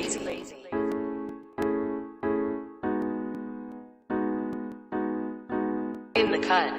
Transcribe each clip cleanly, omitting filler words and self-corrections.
In the cut.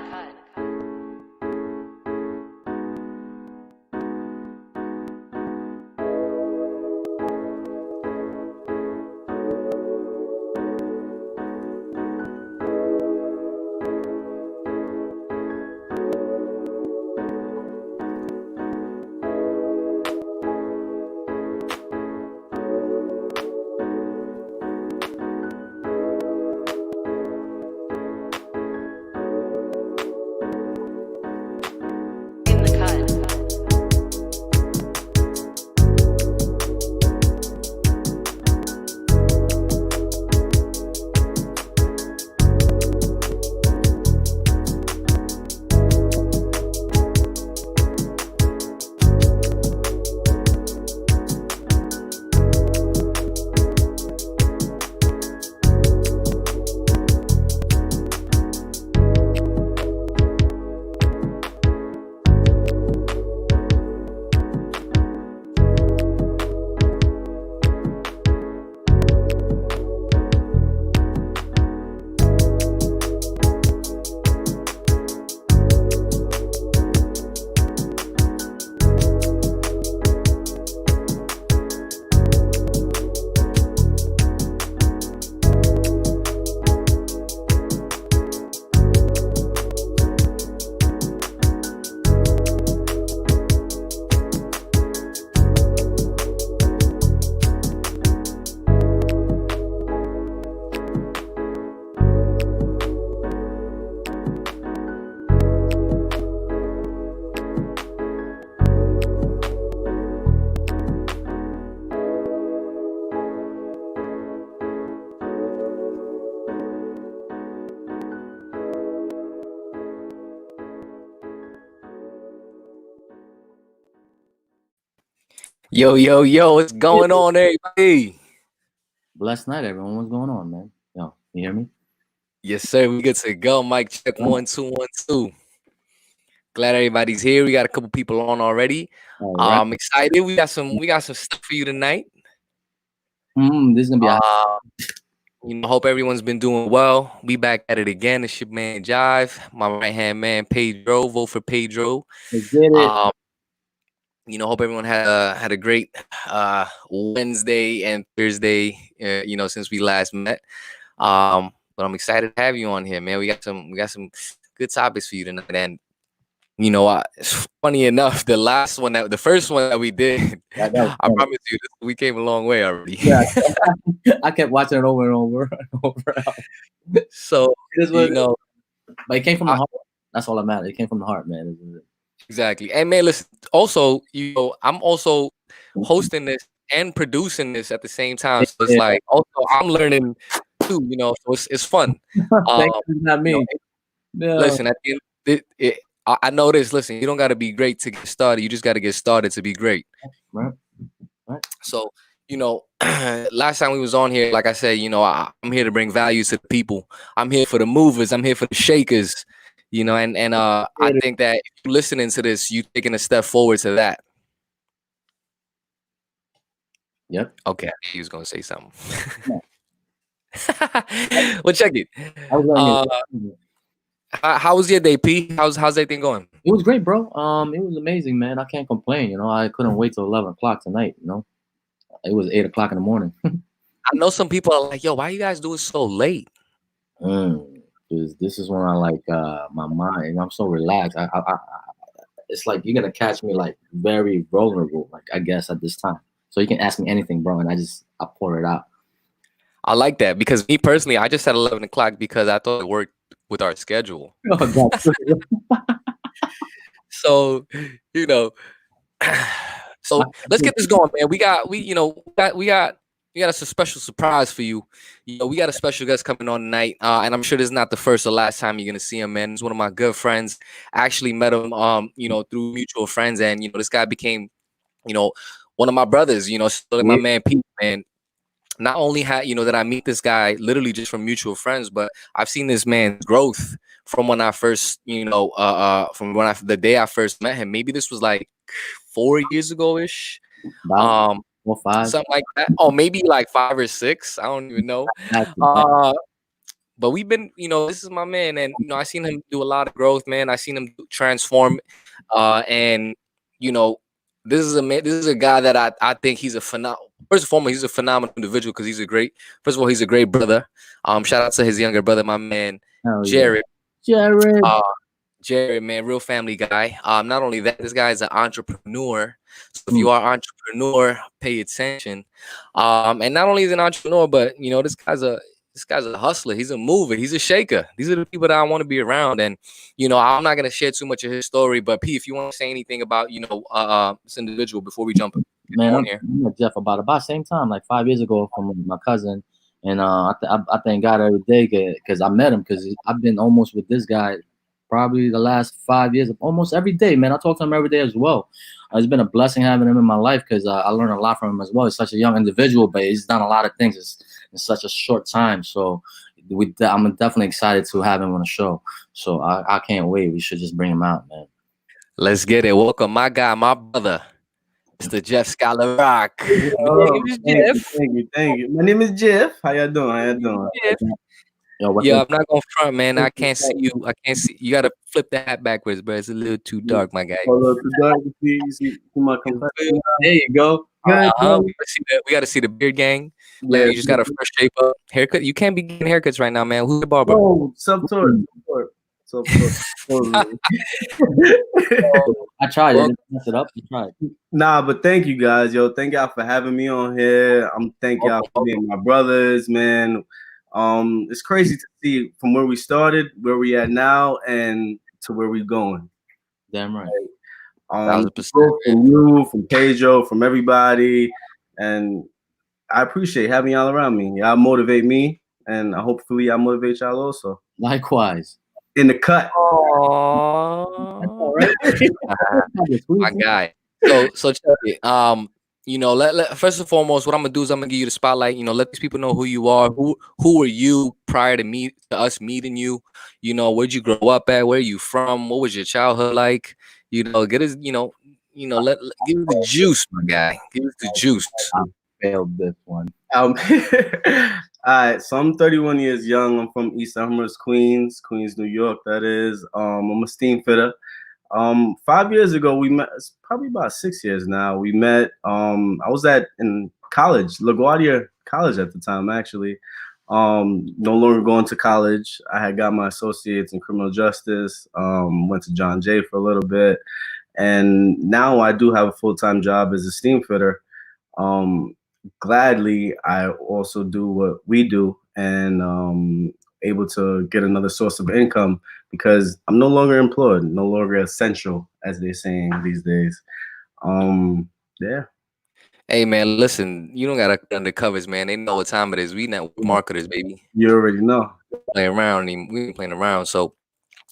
Yo, what's going on, everybody? Blessed night, everyone. What's going on, man? Yo, you hear me? Yes, sir. We good to go. Mic check 1 2 1 2. Glad everybody's here. We got a couple people on already. Right. I'm excited. We got some stuff for you tonight. This is gonna be. Hope everyone's been doing well. We back at it again. It's your man Jive, my right hand man Pedro. Vote for Pedro. Hope everyone had a great Wednesday and Thursday. Since we last met. But I'm excited to have you on here, man. We got some good topics for you tonight. And it's funny enough, the first one that we did, I promise you, we came a long way already. Yeah, I kept watching it over and over and over. So but it came from the heart. That's all that matters. It came from the heart, man. Exactly. And man, listen. Also, I'm also hosting this and producing this at the same time. So it's like also I'm learning too. So it's fun. Not me. Listen, at the end, I know this. Listen, you don't got to be great to get started. You just got to get started to be great. Right. So, last time we was on here, like I said, I'm here to bring value to the people. I'm here for the movers. I'm here for the shakers. And I think that if you're listening to this, you're taking a step forward to that. Yep. Okay, he was gonna say something. Well, check it. How was your day, P? How's everything going? It was great, bro. It was amazing, man. I can't complain. I couldn't wait till 11 o'clock tonight. It was 8 o'clock in the morning. I know some people are like, "Yo, why you guys doing so late?" Because this is when I like my mind. I'm so relaxed. I it's like you're gonna catch me like very vulnerable, like I guess at this time. So you can ask me anything, bro, and I pour it out. I like that because me personally, I just said 11 o'clock because I thought it worked with our schedule. So so let's get this going, man. We got a special surprise for you. We got a special guest coming on tonight, and I'm sure this is not the first or last time you're gonna see him, man. He's one of my good friends. I actually met him, through mutual friends, and this guy became, one of my brothers. Still my man Pete, man. Not only that I meet this guy literally just from mutual friends, but I've seen this man's growth from when I first, the day I first met him. Maybe this was like 4 years ago ish. 4, 5, something like that. Oh, maybe like 5 or 6. I don't even know. But we've been, this is my man, and I seen him do a lot of growth, man. I seen him transform, and this is a man. This is a guy that I think he's a phenomenal. First and foremost, he's a phenomenal individual because First of all, he's a great brother. Shout out to his younger brother, my man, Jared. Jared. Jared, man, real family guy. Not only that, this guy is an entrepreneur. So if you are an entrepreneur, pay attention. And not only is he an entrepreneur, but this guy's a hustler. He's a mover. He's a shaker. These are the people that I want to be around. And I'm not gonna share too much of his story. But P, if you want to say anything about this individual before we jump man, on here, I met Jeff about the same time, like 5 years ago, from my cousin. And I thank God every day because I met him, because I've been almost with this guy probably the last 5 years, almost every day, man. I talk to him every day as well. It's been a blessing having him in my life, because I learned a lot from him as well. He's such a young individual, but he's done a lot of things in such a short time. So I'm definitely excited to have him on the show. So I can't wait. We should just bring him out, man. Let's get it. Welcome, my guy, my brother, Mr. Jeff Scholar Rock. Thank you. My name is Jeff. How you doing? Jeff. Yo, I'm not gonna front, man. I can't see you. You gotta flip the hat backwards, bro. It's a little too dark, my guy. A little too dark. You see my complexion. There you go. We gotta see the beard gang. Like, you just gotta first shape up. Haircut. You can't be getting haircuts right now, man. Who's the barber? Oh, Subtort. I tried it. Mess it up. You tried. Nah, but thank you guys, yo. Thank y'all for having me on here. Thank y'all for being my brothers, man. It's crazy to see from where we started, where we at now, and to where we going. Damn right. From you, from Pedro, from everybody, and I appreciate having y'all around me. Y'all motivate me, and hopefully I motivate y'all also. Likewise. In the cut. Aww. My guy. So check it. First and foremost, what I'm gonna do is I'm gonna give you the spotlight. Let these people know who you are. Who were you prior to us meeting you? Where'd you grow up at? Where are you from? What was your childhood like? Get us. Give us the juice, my guy. Give us the juice. I failed this one. All right, so I'm 31 years young. I'm from East Elmhurst, Queens, New York. That is. I'm a steam fitter. 5 years ago we met. It's probably about 6 years now. We met. I was in college, LaGuardia College at the time, actually. No longer going to college. I had got my associates in criminal justice. Went to John Jay for a little bit, and now I do have a full-time job as a steam fitter. Gladly, I also do what we do, and able to get another source of income, because I'm no longer employed, no longer essential, as they're saying these days. Yeah. Hey, man, listen, you don't gotta cut under covers, man. They know what time it is. We network marketers, baby. You already know. Playing around, we ain't playing around. So,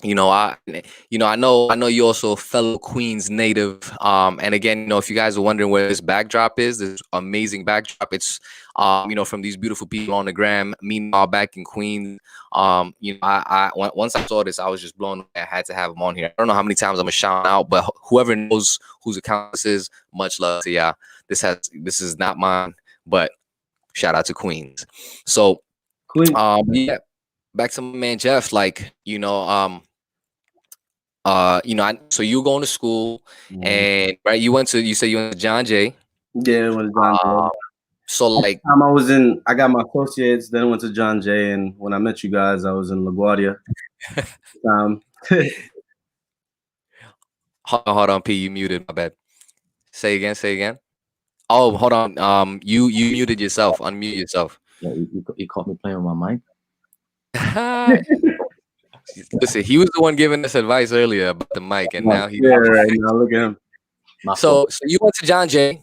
I know you're also a fellow Queens native. And again, if you guys are wondering where this backdrop is, this amazing backdrop, it's from these beautiful people on the gram. Meanwhile, back in Queens, once I saw this, I was just blown away. I had to have them on here. I don't know how many times I'm gonna shout out, but whoever knows whose account this is, much love to y'all. This is not mine, but shout out to Queens. So, yeah, back to my man Jeff. So you going to school, and right, you said you went to John Jay. Yeah, I went to John Jay. So I got my associates, then I went to John Jay, and when I met you guys, I was in LaGuardia. Hold on, P, you muted. My bad. Say again. Oh, hold on. You muted yourself. Unmute yourself. Yeah, you caught me playing with my mic. Listen, he was the one giving us advice earlier about the mic, and now he's right now. Look at him. So you went to John Jay,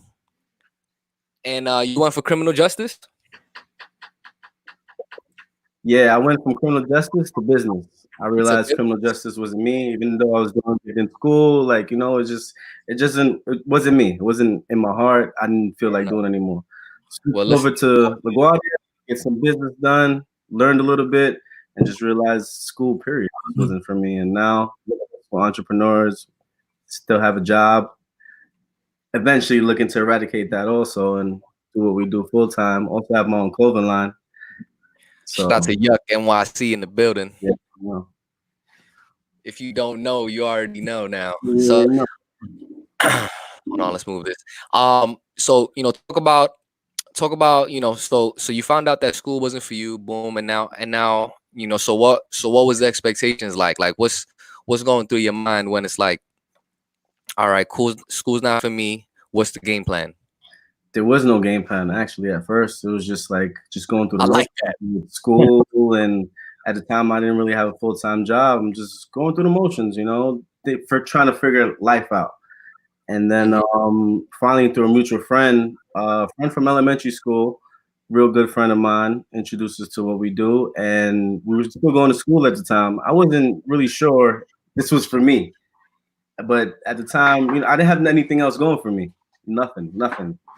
and you went for criminal justice. Yeah, I went from criminal justice to business. I realized criminal justice wasn't me, even though I was doing it in school. It wasn't me. It wasn't in my heart. I didn't feel like doing it anymore. Over to LaGuardia, get some business done, learned a little bit, and just realized school period wasn't for me. And now for entrepreneurs, still have a job, eventually looking to eradicate that also and do what we do full time. Also have my own clothing line. So Shout out to Yuck NYC in the building. yeah, you know. If you don't know, you already know now. Yeah, So no. hold on, let's move this. So talk about so you found out that school wasn't for you, boom, and now so what was the expectations like what's going through your mind when it's like, all right, cool, school's not for me, what's the game plan? There was no game plan actually at first. It was just like just going through the I like motions with school, and at the time I didn't really have a full-time job. I'm just going through the motions, for trying to figure life out. And then finally through a mutual friend, friend from elementary school, real good friend of mine, introduced us to what we do. And we were still going to school at the time. I wasn't really sure this was for me. But at the time, I didn't have anything else going for me. Nothing.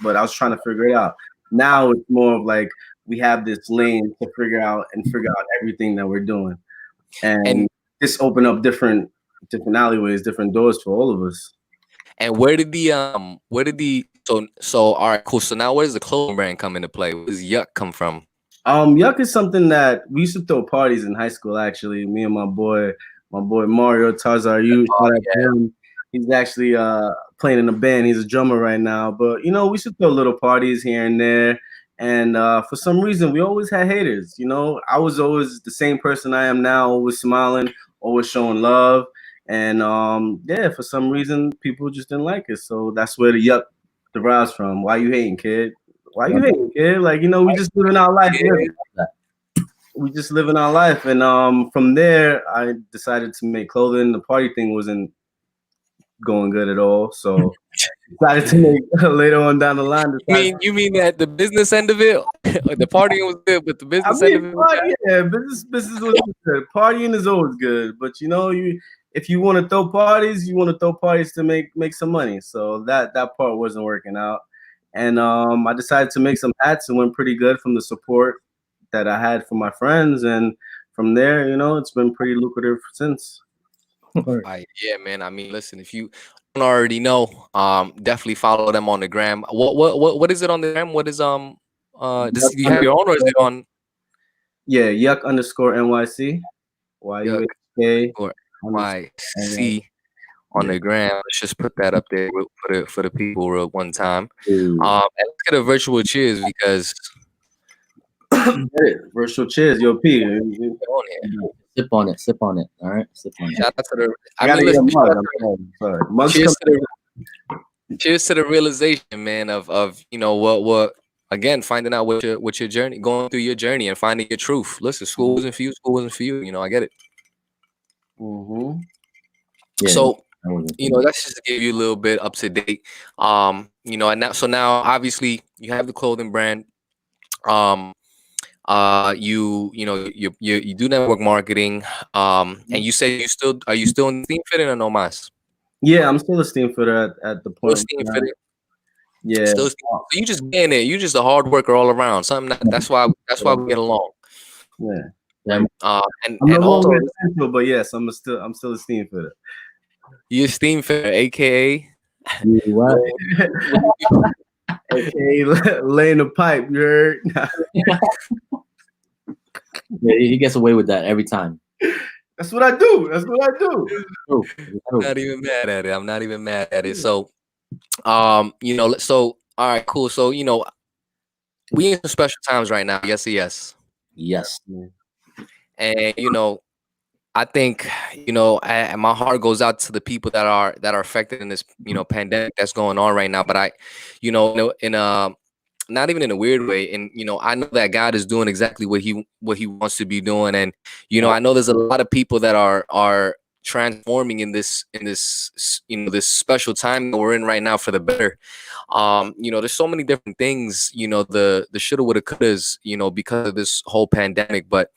But I was trying to figure it out. Now it's more of like we have this lane to figure out everything that we're doing. And this opened up different alleyways, different doors for all of us. And where did the so all right, cool. So now where does the clothing brand come into play? Where does Yuck come from? Yuck is something that we used to throw parties in high school. Actually, me and my boy Mario Tazar. He's actually playing in a band. He's a drummer right now. But we used to throw little parties here and there. And for some reason, we always had haters. I was always the same person I am now, always smiling, always showing love. And for some reason, people just didn't like it. So that's where the Yuck derives from. Why you hating, kid? Why you hating, kid? Like, we just living our life. We just living our life. And from there, I decided to make clothing. The party thing wasn't going good at all. So decided to make later on down the line. You mean that the business end of it? The partying was good, but the business end of it was good? Business was good. Partying is always good. But if you want to throw parties, you want to throw parties to make some money. So that part wasn't working out. And I decided to make some hats. It went pretty good from the support that I had from my friends. And from there, it's been pretty lucrative since. Yeah, man. I mean, listen, if you don't already know, definitely follow them on the gram. What is it on the gram? What is this, do you have your own, or is it on? Yeah, Yuck _NYC. YUK NYC on the gram. Let's just put that up there for the people real one time. And let's get a virtual cheers because virtual cheers, yo P. Sip on it. All right, sip on it. Shout out to the. Cheers to the realization, man, of what again, finding out what your journey, going through your journey and finding your truth. Listen, school wasn't for you. I get it. Mm-hmm. Yeah, so that's just to give you a little bit up to date. And now obviously you have the clothing brand. You do network marketing. And you said are you still in steam fitting or no mas? Yeah, I'm still a steam fitter at the point. Yeah. So you just getting it. You just a hard worker all around. That's why we get along. Yeah. And also, but yes, I'm still a steam fitter. You're a steam fitter, aka what? AKA laying the pipe. You heard? Yeah, he gets away with that every time. That's what I do. I'm not even mad at it. So, so all right, cool. So we in some special times right now. Yes. And I think my heart goes out to the people that are affected in this pandemic that's going on right now. But I, in a not even in a weird way, and I know that God is doing exactly what he wants to be doing, and I know there's a lot of people that are transforming in this this special time that we're in right now for the better. There's so many different things, the shoulda, woulda, couldas, because of this whole pandemic, but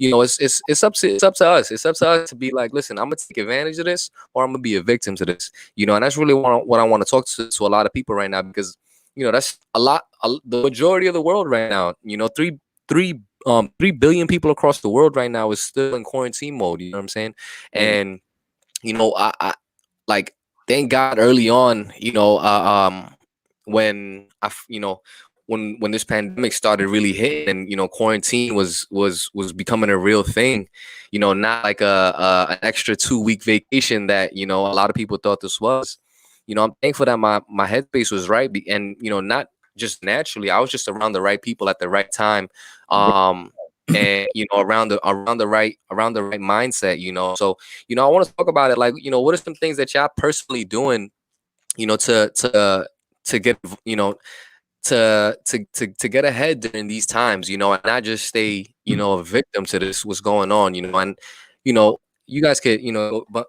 it's up to us. It's up to us to be like, listen, I'm gonna take advantage of this, or I'm gonna be a victim to this. And that's really what I want to talk to a lot of people right now, because that's the majority of the world right now. 3 billion people across the world right now is still in quarantine mode. You know what I'm saying? And I like thank God early on, when when this pandemic started really hitting, and quarantine was becoming a real thing, not like an extra 2-week vacation that a lot of people thought this was. I'm thankful that my headspace was right, and not just naturally, I was just around the right people at the right time, and around the right mindset. So I want to talk about it, like, what are some things that y'all personally doing, to get to get ahead during these times, and not just stay a victim to this what's going on, and you guys could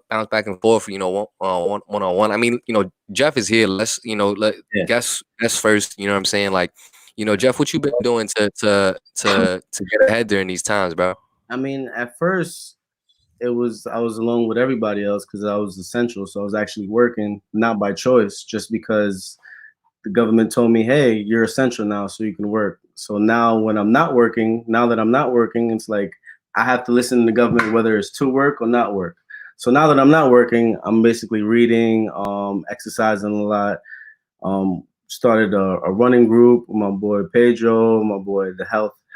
bounce back and forth, one on one. I mean, Jeff is here. Let's let guess first. You know what I'm saying? Like, Jeff, what you been doing to get ahead during these times, bro? I mean, at first I was alone with everybody else because I was essential, so I was actually working, not by choice, just because the government told me, hey, you're essential now, so you can work. So now when I'm not working, it's like I have to listen to the government whether it's to work or not work. So now that I'm not working, I'm basically reading, exercising a lot. Started a running group with my boy Pedro, my boy the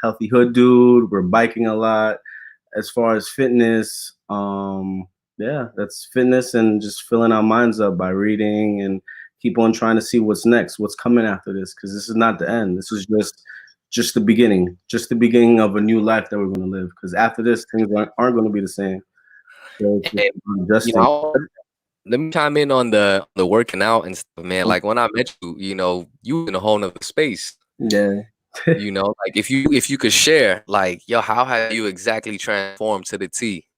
healthy hood dude. We're biking a lot. As far as fitness, that's fitness and just filling our minds up by reading and keep on trying to see what's next, what's coming after this, because this is not the end. This is just the beginning of a new life that we're going to live. Because after this, things aren't going to be the same. So let me chime in on the working out and stuff, man. Like, when I met you, you in a whole nother space. Yeah. Like, if you could share, like, yo, how have you exactly transformed to the T?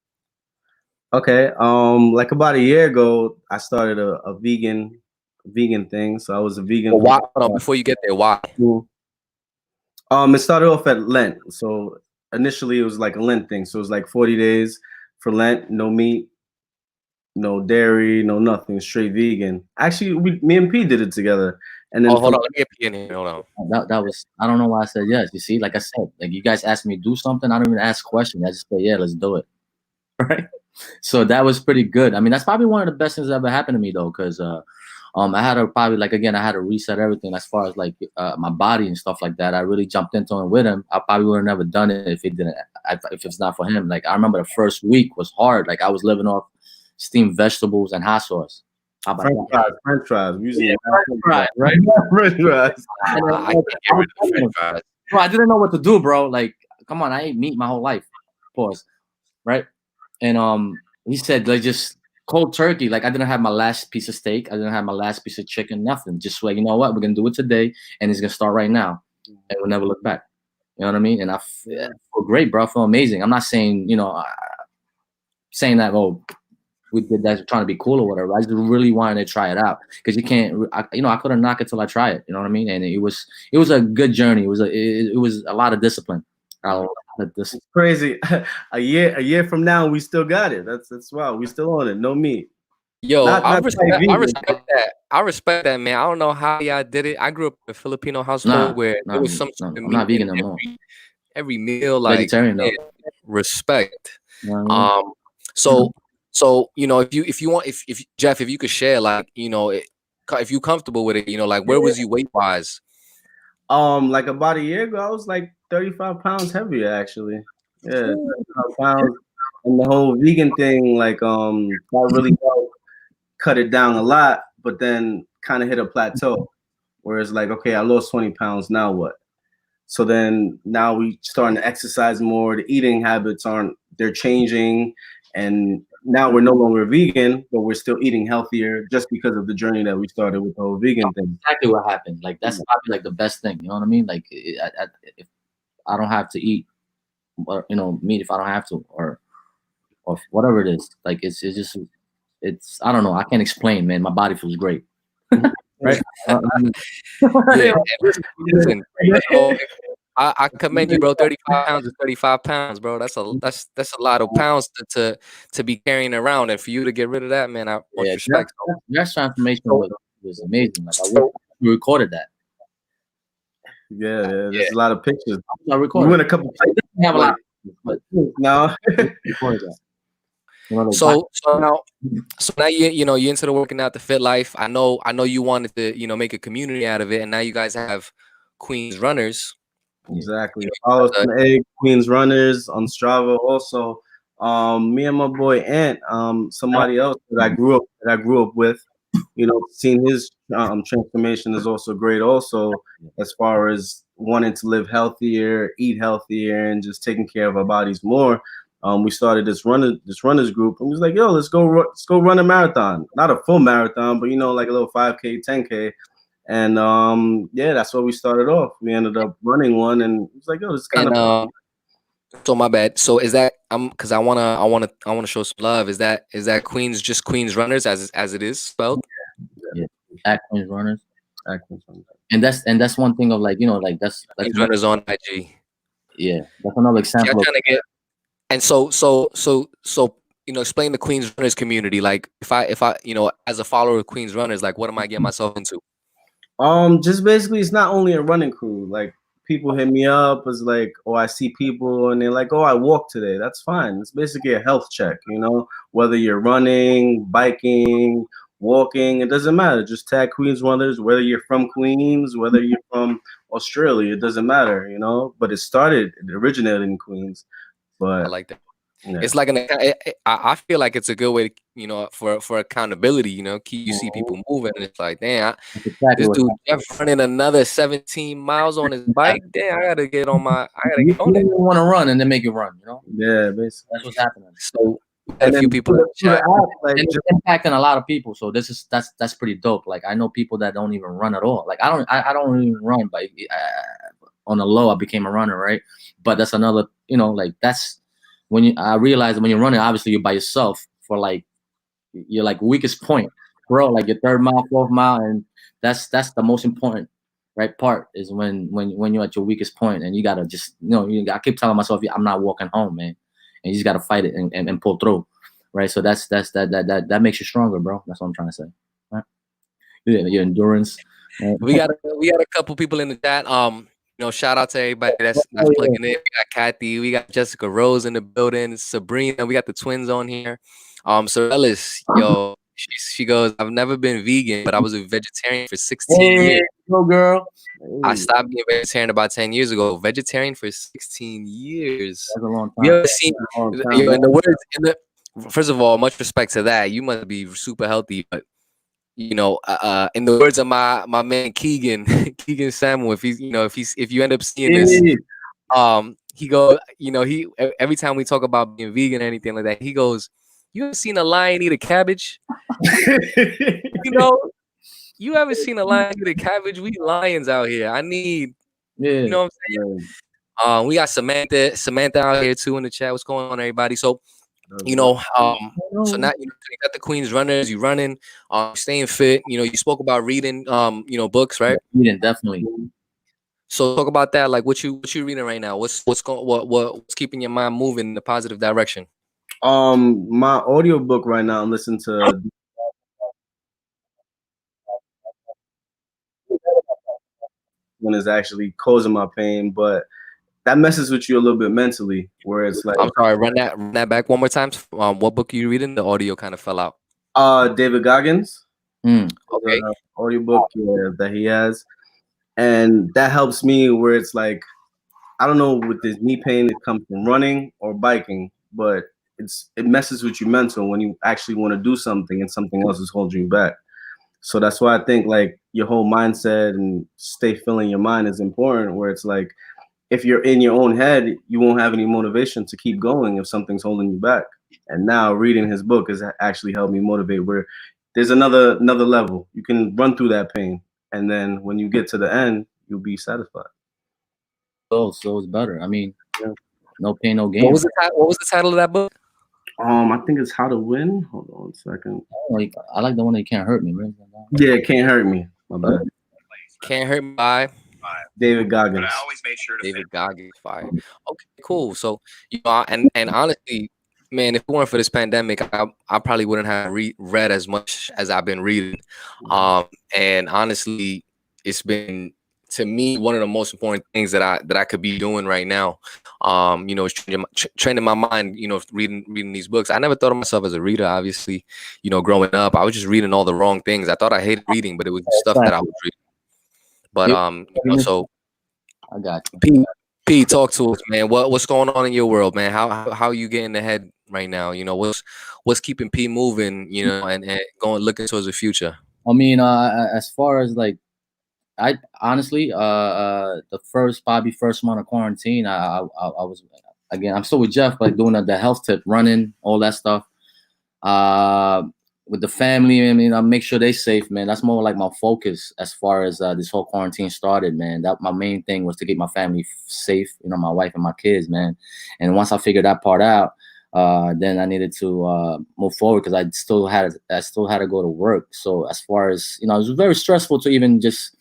Okay. Like about a year ago, I started a vegan thing. So I was a vegan. Well, why? Hold on, before you get there, why? It started off at Lent. So initially it was like a Lent thing. So it was like 40 days for Lent, no meat, no dairy, no nothing, straight vegan. Actually, me and P did it together. And then hold on, let me get P in here. Hold on. That was, I don't know why I said yes. You see, like I said, like you guys asked me to do something, I don't even ask questions. I just say, yeah, let's do it. Right? So that was pretty good. I mean, that's probably one of the best things that ever happened to me though, because I had to probably, like, again, I had to reset everything as far as like my body and stuff like that. I really jumped into it with him. I probably would have never done it if it's not for him. Like, I remember the first week was hard. Like, I was living off steamed vegetables and hot sauce. How about French fries. Yeah, French fries, right? French fries. I can't get rid of French fries. Bro, I didn't know what to do, bro. Like, come on, I ate meat my whole life. Pause. Right? And he said, like, just cold turkey. Like, I didn't have my last piece of steak. I didn't have my last piece of chicken. Nothing. Just like, you know what? We're gonna do it today, and it's gonna start right now, and we'll never look back. You know what I mean? And I feel great, bro. I feel amazing. I'm not saying, saying that, oh, we did that trying to be cool or whatever. I just really wanted to try it out because you can't. I couldn't knock it till I try it. You know what I mean? And it was a good journey. It was a lot of discipline. It's crazy. a year from now, we still got it. That's wild. We still on it. No meat. Yo, I respect that. I respect that, man. I don't know how y'all did it. I grew up in a Filipino household where there was some sort of I'm not vegan no more. Every meal, like, vegetarian, man, respect. So if you want, if Jeff, if you could share, like, if you comfortable with it, like, where was you weight wise? Like about a year ago, I was like 35 pounds heavier, actually. Yeah, 35 pounds. And the whole vegan thing, like, that really helped cut it down a lot, but then kind of hit a plateau where it's like, okay, I lost 20 pounds. Now what? So then now we starting to exercise more. The eating habits they're changing. And now we're no longer vegan, but we're still eating healthier just because of the journey that we started with the whole vegan thing. Exactly what happened. Like, that's probably like the best thing. You know what I mean? Like, if I don't have to eat, meat if I don't have to, or whatever it is. Like, it's I don't know. I can't explain, man. My body feels great. Right? Listen, I commend you, bro. 35 pounds is 35 pounds, bro. That's a lot of pounds to be carrying around, and for you to get rid of that, man, I respect. That transformation was amazing. Like, we recorded that. Yeah, there's a lot of pictures. I recorded. We went a couple places. Have a lot, but no. Recorded that. You know, like So now you're into the working out, the fit life. I know you wanted to make a community out of it, and now you guys have Queens Runners. Exactly. Follow us on Egg Queens Runners on Strava. Also, me and my boy Ant, somebody else that I grew up with, seeing his transformation is also great. Also, as far as wanting to live healthier, eat healthier, and just taking care of our bodies more. We started this runners group, and we was like, yo, let's go run a marathon. Not a full marathon, but like a little 5K, 10K. And yeah, that's where we started off. We ended up running one, and it was like, oh, it's kind of. So my bad. So is that because I wanna show some love. Is that Queens, just Queens Runners as it is spelled? Yeah. At Queens Runners. And that's one thing of that's Queens Runners on IG. Yeah, that's another example. And so explain the Queens Runners community. Like if I as a follower of Queens Runners, like what am I getting myself into? Just basically, it's not only a running crew. Like people hit me up as like, oh, I see people, and they're like, oh, I walked today. That's fine. It's basically a health check. Whether you're running, biking, walking, it doesn't matter. Just tag Queens Runners. Whether you're from Queens, whether you're from Australia, it doesn't matter. But it originated in Queens. But I like that. Yeah. It's like I feel like it's a good way to, for accountability, you see people moving, and it's like, damn, this dude Jeff running another 17 miles on his bike. Damn, I gotta get on it. You want to run and then make it run, Yeah, basically. That's what's happening. So a few people in the chat, and it's impacting a lot of people. So that's pretty dope. Like I know people that don't even run at all. Like I don't even run, but on the low, I became a runner, right? But that's another, like that's. I realize when you're running, obviously you're by yourself for your weakest point, bro. Like your third mile, fourth mile, and that's the most important, right? Part is when you're at your weakest point, and you gotta just I keep telling myself I'm not walking home, man, and you just gotta fight it and pull through, right? So that makes you stronger, bro. That's what I'm trying to say. Right? Yeah, your endurance. Right? We got a couple people in the chat. Shout out to everybody that's plugging in. We got Kathy, we got Jessica Rose in the building, Sabrina, we got the twins on here. Sorellis, yo, she goes, I've never been vegan, but I was a vegetarian for 16 years. Go girl. I stopped being vegetarian about 10 years ago. Vegetarian for 16 years. That's a long time. You ever seen first of all, much respect to that. You must be super healthy, but in the words of my man Keegan Samuel, if you end up seeing this, he goes, he every time we talk about being vegan or anything like that, he goes, you ever seen a lion eat a cabbage? You ever seen a lion eat a cabbage? We lions out here. I need, you know what I'm saying? We got Samantha out here too in the chat. What's going on, everybody? So so now you got the Queens Runners, you running, staying fit. You spoke about reading, books, right? Reading, definitely. So talk about that. Like what you reading right now? What's keeping your mind moving in the positive direction? My audiobook right now, I'm listening to. One is actually causing my pain, but that messes with you a little bit mentally, where it's like. I'm sorry, run that back one more time. What book are you reading? The audio kind of fell out. David Goggins. Okay. Audiobook that he has, and that helps me where it's like, I don't know, with this knee pain, it comes from running or biking, but it messes with your mental when you actually want to do something and something else is holding you back. So that's why I think like your whole mindset and stay filling your mind is important, where it's like, if you're in your own head, you won't have any motivation to keep going if something's holding you back. And now reading his book has actually helped me motivate, where there's another level. You can run through that pain, and then when you get to the end, you'll be satisfied. So it's better. I mean, no pain, no gain. What was the title of that book? I think it's How to Win. Hold on a second. I like the one that Can't Hurt Me, right? Yeah, Can't Hurt Me. My bad. Can't Hurt Me by David Goggins. But I always made sure to David Goggins. Fire. Okay, cool. So and honestly, man, if it weren't for this pandemic, I probably wouldn't have read as much as I've been reading. And honestly, it's been to me, one of the most important things that I could be doing right now, you know, is training my mind, you know, reading these books. I never thought of myself as a reader, obviously, you know, growing up. I was just reading all the wrong things. I thought I hated reading, but it was the stuff that I was reading. But you know, so I got you. P, talk to us, man. What's going on in your world, man? How are you getting ahead right now? You know, what's keeping P moving, you know, and going looking towards the future? I mean, as far as like, I honestly, the first month of quarantine, I was, again, I'm still with Jeff, like doing the health tip, running, all that stuff. With the family, I mean, I make sure they're safe, man. That's more like my focus as far as this whole quarantine started, man. That my main thing was to keep my family safe, you know, my wife and my kids, man. And once I figured that part out, then I needed to move forward because I still had to go to work. So as far as, you know, it was very stressful to even just,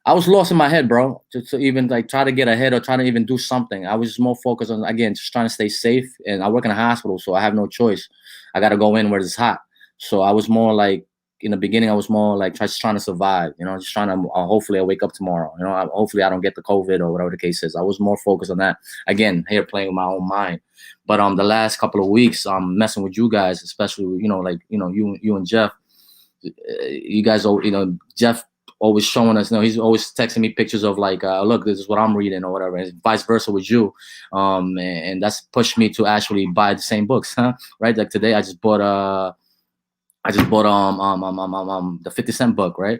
I was lost in my head, bro, to even like try to get ahead or try to even do something. I was just more focused on, again, just trying to stay safe. And I work in a hospital, so I have no choice. I got to go in where it's hot. So I was more like, in the beginning, I was more like just trying to survive, you know, just trying to, hopefully I wake up tomorrow, you know, hopefully I don't get the COVID or whatever the case is. I was more focused on that. Again, here playing with my own mind. But the last couple of weeks, I'm messing with you guys, especially, you know, like, you know, you and Jeff, you guys, you know, Jeff always showing us, you know, he's always texting me pictures of like, look, this is what I'm reading or whatever, and vice versa with you. And that's pushed me to actually buy the same books, huh? Right? Like today I just bought the 50 Cent book, right?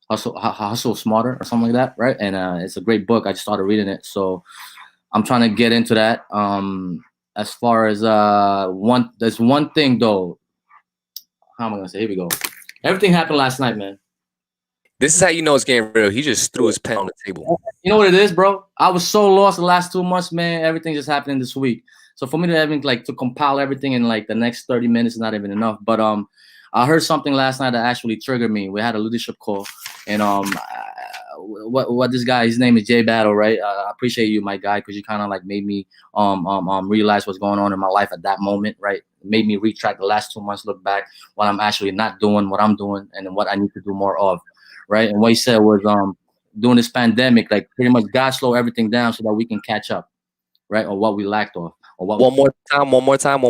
Hustle Smarter or something like that, right? And it's a great book. I just started reading it. So I'm trying to get into that. As far as there's one thing though. How am I gonna say? Here we go. Everything happened last night, man. This is how you know it's getting real. He just threw his pen on the table. You know what it is, bro? I was so lost the last 2 months, man. Everything just happening this week. So for me to having like to compile everything in like the next 30 minutes is not even enough. But I heard something last night that actually triggered me. We had a leadership call, and what this guy, his name is Jay Battle, right? I appreciate you, my guy, because you kind of like made me realize what's going on in my life at that moment, right? It made me retract the last 2 months, look back what I'm actually not doing, what I'm doing, and what I need to do more of, right? And what he said was during this pandemic, like pretty much God slow everything down so that we can catch up, right? Or what we lacked of. Or what one more time.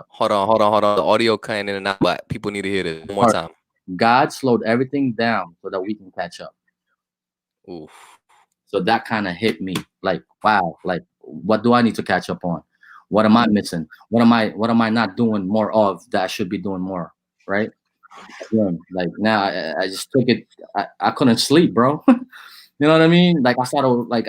Hold on. The audio cutting in and out, but people need to hear this one more time. God slowed everything down so that we can catch up. Oof. So that kind of hit me like, wow, like what do I need to catch up on? What am I missing? What am I not doing more of that I should be doing more, right? Again, like now I just took it. I couldn't sleep, bro. You know what I mean? Like I started like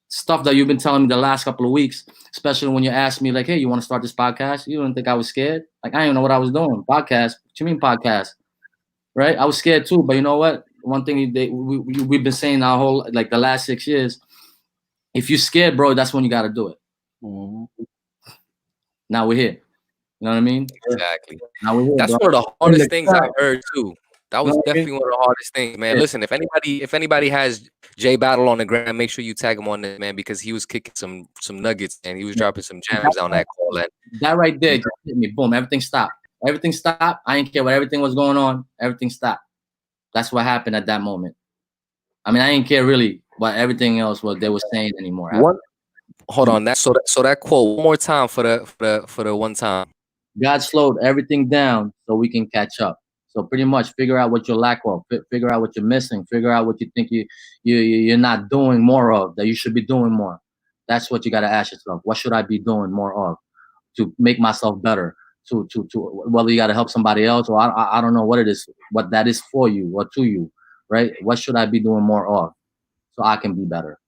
stuff that you've been telling me the last couple of weeks, especially when you asked me like, hey, you want to start this podcast? You didn't think I was scared? Like I didn't know what I was doing. Podcast? What you mean podcast? Right? I was scared too, but you know what? One thing we've been saying our whole like the last 6 years, if you're scared, bro, that's when you got to do it. Mm-hmm. Now we're here. You know what I mean? Exactly. Now we're here, that's bro. one of the hardest things I've heard too. That was definitely one of the hardest things, man. Yeah. Listen, if anybody has Jay Battle on the gram, make sure you tag him on this, man, because he was kicking some nuggets and he was dropping some gems on that call. That right there just hit me. Boom, everything stopped. Everything stopped. I didn't care what everything was going on. Everything stopped. That's what happened at that moment. I mean, I didn't care really what everything else what they were saying anymore. Hold on, so that quote one more time for the one time. God slowed everything down so we can catch up. So pretty much figure out what you lack of, figure out what you're missing, figure out what you think you're not doing more of that you should be doing more. That's what you got to ask yourself. What should I be doing more of to make myself better? To whether you got to help somebody else or I don't know what it is, what that is for you or to you, right? What should I be doing more of so I can be better?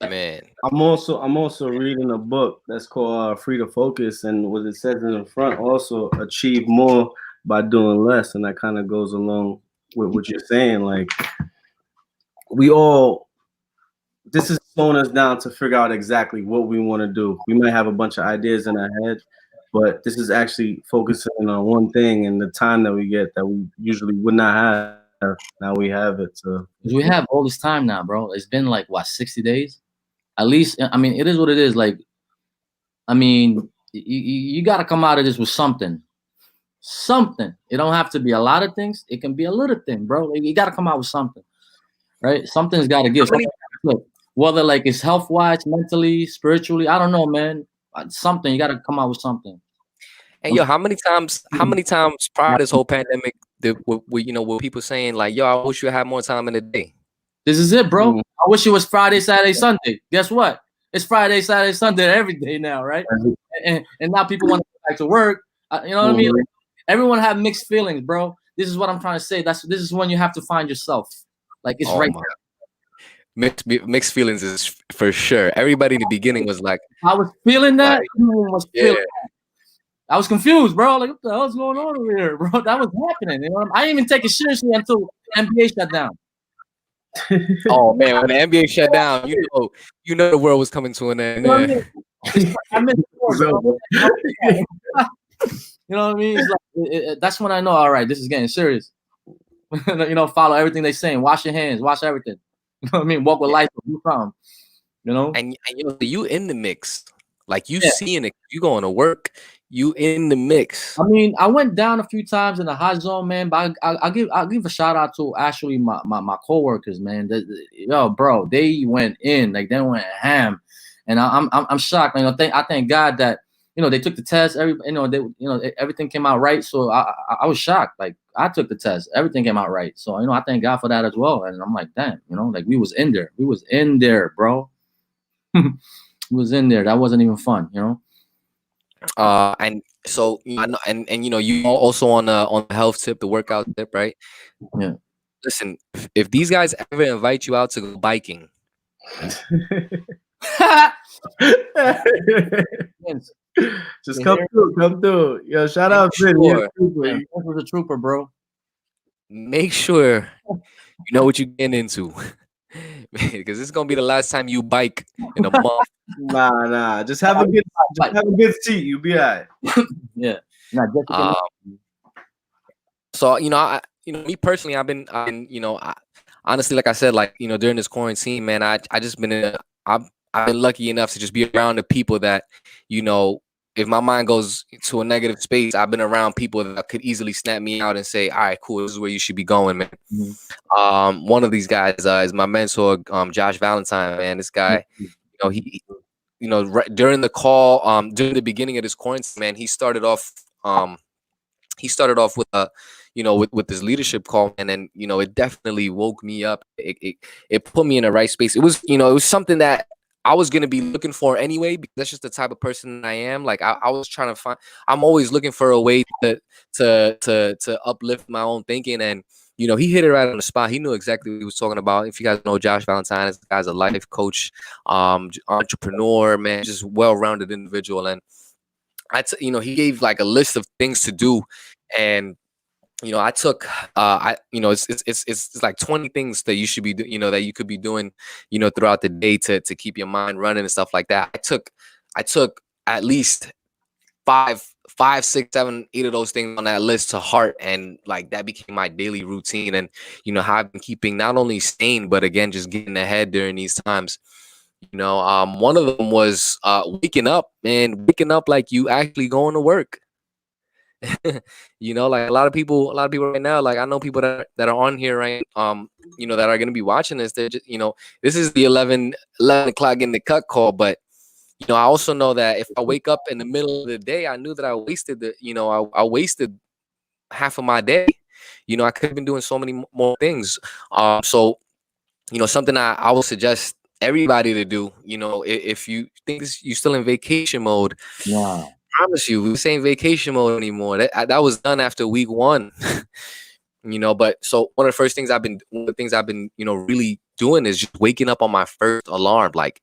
Man, I'm also reading a book that's called Free to Focus, and what it says in the front also achieve more by doing less, and that kind of goes along with what you're saying. Like this is slowing us down to figure out exactly what we want to do. We might have a bunch of ideas in our head, but this is actually focusing on one thing, and the time that we get that we usually would not have. Now we have it. So we have all this time now, bro. It's been like what 60 days. At least, I mean, it is what it is. Like, I mean, you got to come out of this with something. something. It don't have to be a lot of things. It can be a little thing, bro. Like, you got to come out with something, right? Something's got to give. Whether like it's health wise, mentally, spiritually, I don't know, man. Something you got to come out with something. And yo, how many times prior to this whole pandemic, were people saying like, yo, I wish you had more time in the day? This is it, bro. I wish it was Friday, Saturday, Sunday. Guess what? It's Friday, Saturday, Sunday every day now, right? And now people want to go back to work. You know what I mean? Like, everyone have mixed feelings, bro. This is what I'm trying to say. This is when you have to find yourself. Like it's right there. Mixed feelings is for sure. Everybody in the beginning was like, I was feeling that. I was confused, bro. Like, what the hell's going on over here, bro? That was happening. You know, I didn't even take it seriously until the NBA shut down. Oh man, when the NBA shut down, you know the world was coming to an end. I meant you know what I mean? It's like, that's when I know. All right, this is getting serious. You know, follow everything they saying. Wash your hands. Wash everything. You know what I mean? Walk with life. You found. You know. And you in the mix. Like you seeing it. You going to work. You in the mix. I mean, I went down a few times in the hot zone, man. But I'll give a shout out to actually my coworkers, man. Yo, bro, they went in, like they went ham, and I'm shocked. You know, I thank God that they took the test. Everything came out right. So I was shocked. Like I took the test, everything came out right. So I thank God for that as well. And I'm like, damn, like we was in there, bro. We was in there. That wasn't even fun, And so I know, and you also on the health tip, the workout tip, right? Yeah. Listen, if these guys ever invite you out to go biking, just come through. Yo, shout out to Vinny. Was a trooper, bro. Make sure you know what you're getting into, because it's gonna be the last time you bike in a month. Nah. Just have a good seat. You'll be all right. Yeah. So me personally, I've been honestly, like I said, like during this quarantine, man, I just been I've been lucky enough to just be around the people that if my mind goes to a negative space, I've been around people that could easily snap me out and say, all right, cool, this is where you should be going, man. Mm-hmm. One of these guys is my mentor, Josh Valentine, man. This guy, he during the call, during the beginning of this quarantine, man, he started off with a, with this leadership call, and then it definitely woke me up. It put me in the right space. It was something that I was gonna be looking for anyway, because that's just the type of person I am. Like I was trying to find. I'm always looking for a way to uplift my own thinking, and he hit it right on the spot. He knew exactly what he was talking about. If you guys know Josh Valentine, this guy's a life coach, entrepreneur, man, just well-rounded individual, and he gave like a list of things to do, and I took it's like 20 things that you should be that you could be doing throughout the day to keep your mind running and stuff like that. I took at least 5, 6, 7, 8 of those things on that list to heart, and like that became my daily routine, and how I've been keeping not only sane but again just getting ahead during these times. One of them was waking up like you actually going to work. Like a lot of people right now, like I know people that are on here, right? That are going to be watching this. They're just, this is the 11 o'clock in the cut call, but I also know that if I wake up in the middle of the day, I knew that I wasted I wasted half of my day. I could have been doing so many more things. So something I would suggest everybody to do, if you think you're still in vacation mode. Wow. I promise you, this ain't vacation mode anymore. That was done after week 1. But so one of the things I've been really doing is just waking up on my first alarm. Like,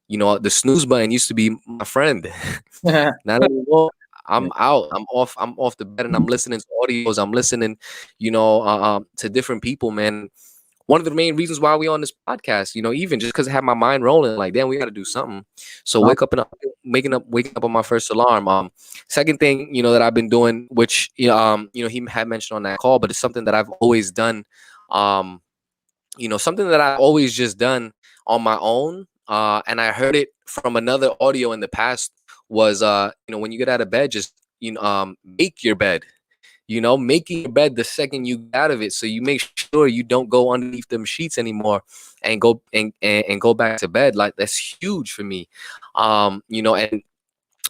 the snooze button used to be my friend. Not anymore. I'm out. I'm off the bed, and I'm listening to audios. I'm listening, to different people, man. One of the main reasons why we on this podcast, even just because I have my mind rolling, like, damn, we got to do something. So waking up on my first alarm. Second thing, that I've been doing, which, he had mentioned on that call, but it's something that I've always done. Something that I've always just done on my own. And I heard it from another audio in the past was, when you get out of bed, just, make your bed. making your bed the second you get out of it, so you make sure you don't go underneath them sheets anymore and go back to bed. Like, that's huge for me. And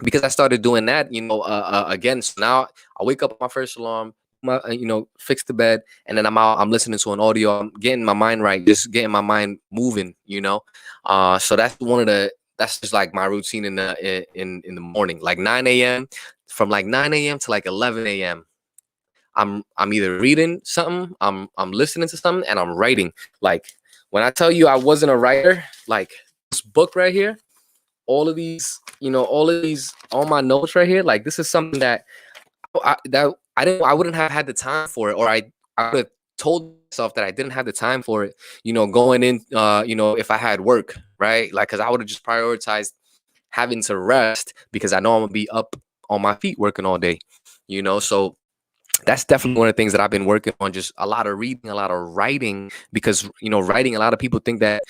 because I started doing that, again, so now I wake up on my first alarm, fix the bed, and then I'm out, I'm listening to an audio, I'm getting my mind right, just getting my mind moving, so that's just like my routine in the morning, like 9 a.m. From like 9 a.m. to like 11 a.m. I'm either reading something, I'm listening to something, and I'm writing. Like, when I tell you I wasn't a writer, like this book right here, all my notes right here, like, this is something that I wouldn't have had the time for it, or I would have told myself that I didn't have the time for it, going in, if I had work, right? Like, because I would have just prioritized having to rest, because I know I'm gonna be up on my feet working all day, so that's definitely one of the things that I've been working on, just a lot of reading, a lot of writing, because writing, a lot of people think that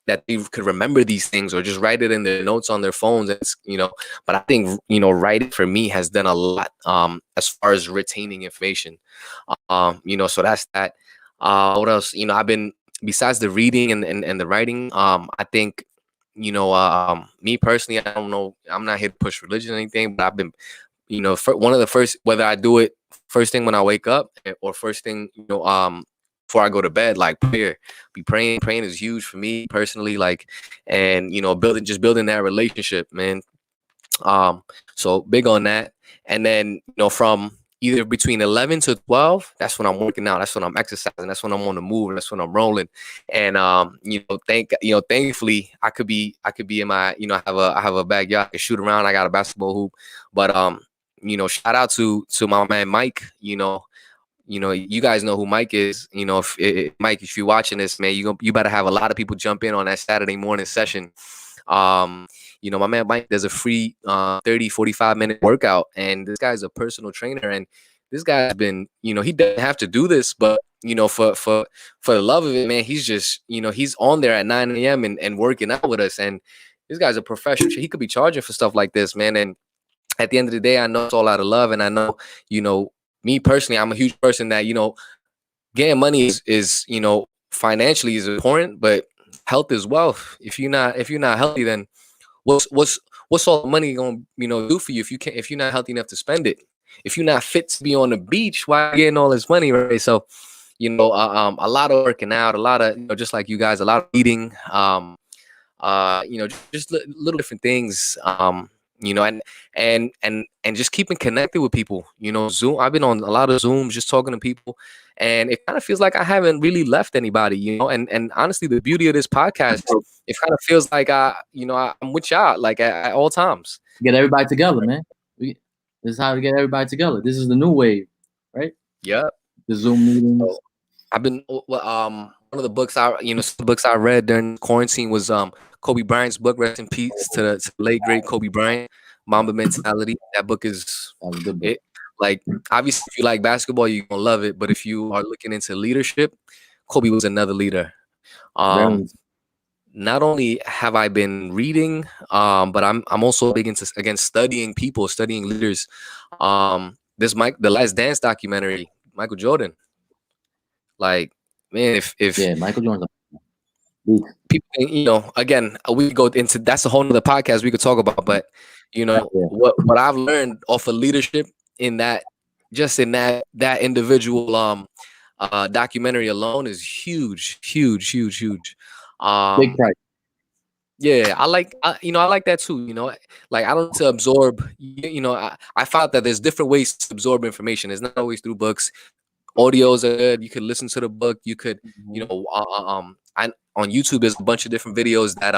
that they could remember these things or just write it in their notes on their phones. But I think, writing for me has done a lot as far as retaining information. So that's that. What else? I've been, besides the reading and the writing, I think, me personally, I don't know, I'm not here to push religion or anything, but I've been, one of the first, whether I do it first thing when I wake up or first thing, before I go to bed, like prayer, praying is huge for me personally, like, and building that relationship, man. So big on that. And then, from either between 11 to 12, that's when I'm working out, that's when I'm exercising, that's when I'm on the move, that's when I'm rolling. And thankfully I could be in my, I have a backyard, I can shoot around, I got a basketball hoop. But shout out to my man Mike. You guys know who Mike is. If Mike, if you're watching this, man, you better have a lot of people jump in on that Saturday morning session. My man Mike does a free 30-45 minute workout, and this guy's a personal trainer, and this guy's been, he doesn't have to do this, but for the love of it, man, he's just, he's on there at 9 a.m. and working out with us, and this guy's a professional. He could be charging for stuff like this, man. And at the end of the day, I know it's all out of love, and I know, me personally, I'm a huge person that, getting money is financially is important, but health is wealth. If you're not healthy, then what's all the money gonna do for you if you're not healthy enough to spend it? If you're not fit to be on the beach, why are you getting all this money, right? So a lot of working out, a lot of just like you guys, a lot of eating, just little different things, and just keeping connected with people. Zoom. I've been on a lot of Zooms, just talking to people, and it kind of feels like I haven't really left anybody. And honestly, the beauty of this podcast, it kind of feels like I'm with y'all, like at all times. Get everybody together, man. This is how to get everybody together. This is the new wave, right? Yeah. The Zoom meetings. So, I've been one of the books I read during quarantine was Kobe Bryant's book. Rest in peace to the late great Kobe Bryant. Mamba Mentality. That book is it. Like, obviously, if you like basketball, you're gonna love it. But if you are looking into leadership, Kobe was another leader. Not only have I been reading, but I'm also big into studying people, studying leaders. The Last Dance documentary, Michael Jordan. Like, man, if Michael Jordan. People, again, we go into, that's a whole nother podcast we could talk about, but what I've learned off of leadership in that individual documentary alone is huge. Big price. Yeah, I like that too. Like, I don't need to absorb. I found that there's different ways to absorb information. It's not always through books. Audios are good. You could listen to the book. You could, on YouTube, there's a bunch of different videos that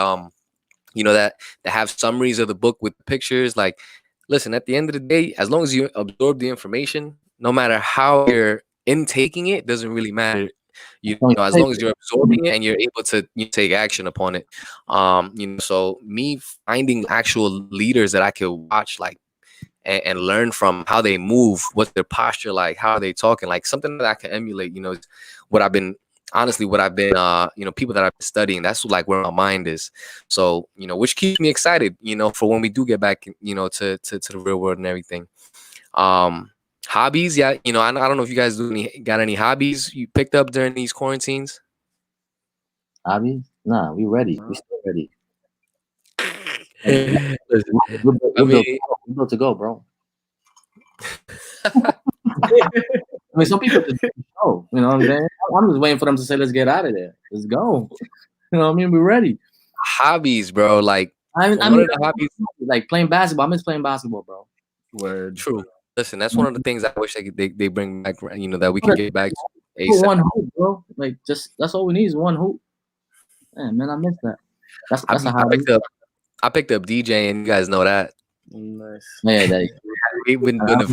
that have summaries of the book with pictures. Like, listen, at the end of the day, as long as you absorb the information, no matter how you're intaking it, doesn't really matter. As long as you're absorbing it and you're able to take action upon it. So me finding actual leaders that I could watch, like, and learn from how they move, what's their posture like, how are they talking, like something that I can emulate. Is what I've been people that I've been studying. That's like where my mind is. So which keeps me excited, for when we do get back, to the real world and everything. Hobbies, yeah. You know, I don't know if you guys got any hobbies you picked up during these quarantines. Hobbies? Nah, we ready. We still ready. Listen, We're built to go, bro. I mean, some people just go. You know what I'm saying? I'm just waiting for them to say, "Let's get out of there. Let's go." You know what I mean? We're ready. Hobbies, bro. Like I mean, one of the hobbies, like playing basketball. I miss playing basketball, bro. Word. True. Listen, that's one of the things I wish they bring back. You know, that we can Put get back to One ASAP. hoop, bro. Like that's all we need is one hoop. Man, I miss that. That's a hobby. I picked up DJing. You guys know that. Nice. Yeah, We've been doing the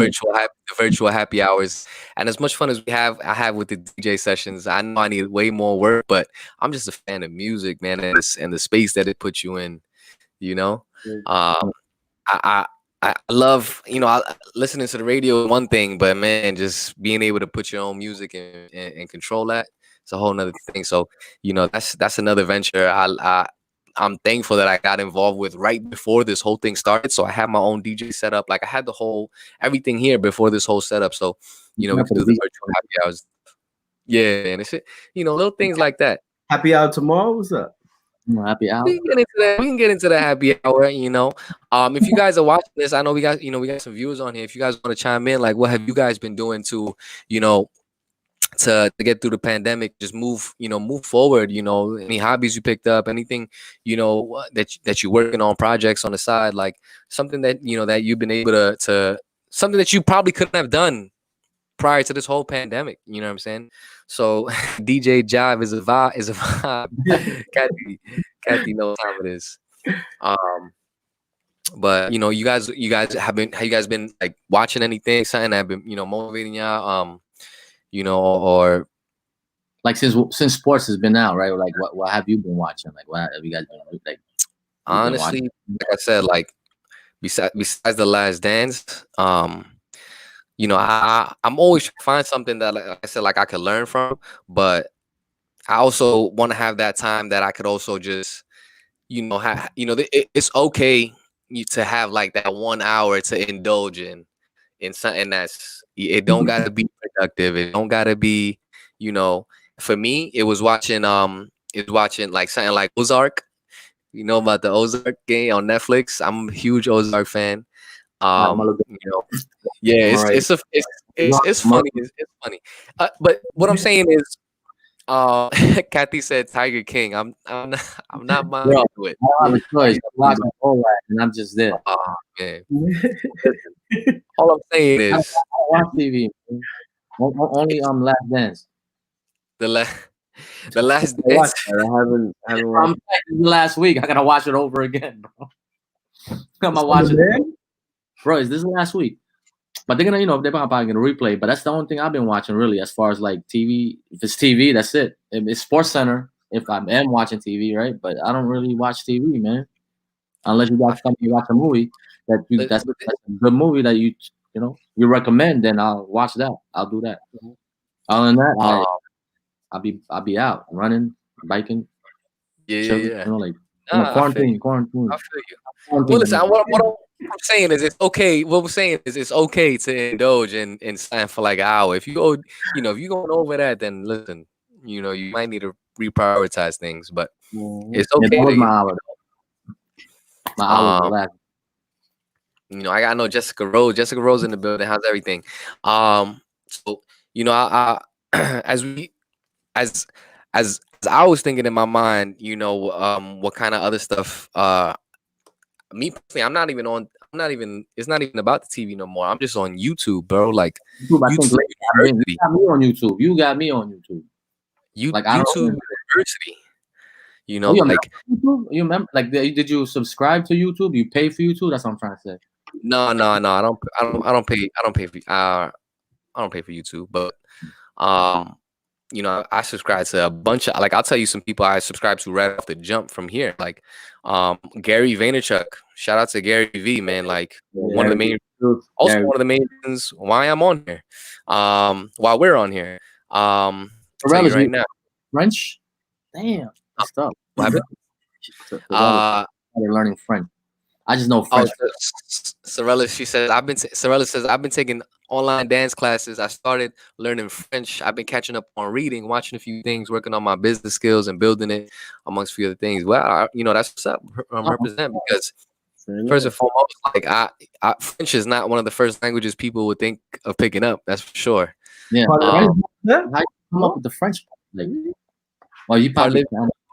virtual happy hours, and as much fun as I have with the DJ sessions. I know I need way more work, but I'm just a fan of music, man, and the space that it puts you in. You know, I love, you know, listening to the radio is one thing, but man, just being able to put your own music and control that, it's a whole nother thing. So, you know, that's another venture I'm thankful that I got involved with right before this whole thing started. So I have my own DJ setup. Like I had everything here before this whole setup. So, you know, we can do the virtual happy hours. Yeah, and it's, you know, little things like that. Happy hour tomorrow? What's up? Happy hour. We can get into the happy hour, you know. If you guys are watching this, I know we got some viewers on here. If you guys want to chime in, like what have you guys been doing to, you know, to get through the pandemic, just move forward, you know, any hobbies you picked up, anything, you know, that you're working on, projects on the side, like something that, you know, that you've been able to something that you probably couldn't have done prior to this whole pandemic, you know what I'm saying? So DJ Jive is a vibe. Kathy knows how it is. But you know, you guys have you guys been like watching anything, something that have been, you know, motivating y'all, you know, or like since sports has been out, right? Like what have you been watching? Like what have you guys been like? Honestly, like I said, like besides The Last Dance, you know, I'm always trying to find something that, like I said, like I could learn from, but I also want to have that time that I could also just, you know, it's okay to have like that 1 hour to indulge in something that's, it don't gotta be productive. It don't gotta be, you know, for me, it was watching like something like Ozark. You know about the Ozark game on Netflix? I'm a huge Ozark fan. You know, yeah, it's funny. It's funny. But what I'm saying is, Kathy said Tiger King. I'm not minded to it. I have a choice. I'm watching all right, and I'm just there. Oh man. All I'm saying is, I watch TV. Only Last Dance. The Last I Dance. haven't I'm last week. I gotta watch it over again, bro. I'm gonna watch it, bro. Is this last week? But they're gonna, you know, they're probably gonna replay. But that's the only thing I've been watching really, as far as like TV. If it's TV, that's it. If it's Sports Center, if I am watching TV, right? But I don't really watch TV, man. Unless you guys come and watch a movie that's a good movie that you know you recommend, then I'll watch that. I'll do that. Other than that, I'll be out running, biking. Yeah. You know, like quarantine. I feel you. Well, listen, what I'm saying is it's okay. What we're saying is it's okay to indulge in something for like an hour. If you go, you know, if you're going over that, then listen, you know, you might need to reprioritize things. But it's okay. That was my hour. My hour last. You know, I know Jessica Rose. Jessica Rose in the building. How's everything? So you know, I as I was thinking in my mind, you know, what kind of other stuff. Me personally, it's not even about the TV no more. I'm just on YouTube, bro. Like YouTube University. You got me on YouTube. You got me on YouTube. Like YouTube University. You know, like YouTube? You remember? Like, did you subscribe to YouTube? You pay for YouTube? That's what I'm trying to say. No. I don't pay for YouTube, but you know, I subscribe to a bunch of, like, I'll tell you some people I subscribe to right off the jump from here. Like Gary Vaynerchuk. Shout out to Gary V, man. Like one of the main reasons why I'm on here. While we're on here. Tell you right now. French? Damn. Stop. What happened? They're learning French. I just know French. Sorella, Sorella says I've been taking online dance classes. I started learning French. I've been catching up on reading, watching a few things, working on my business skills, and building it amongst a few other things. Well, that's what's up. Represent, because first and foremost, like French is not one of the first languages people would think of picking up. That's for sure. Yeah. How you come up with the French? Like, well, you probably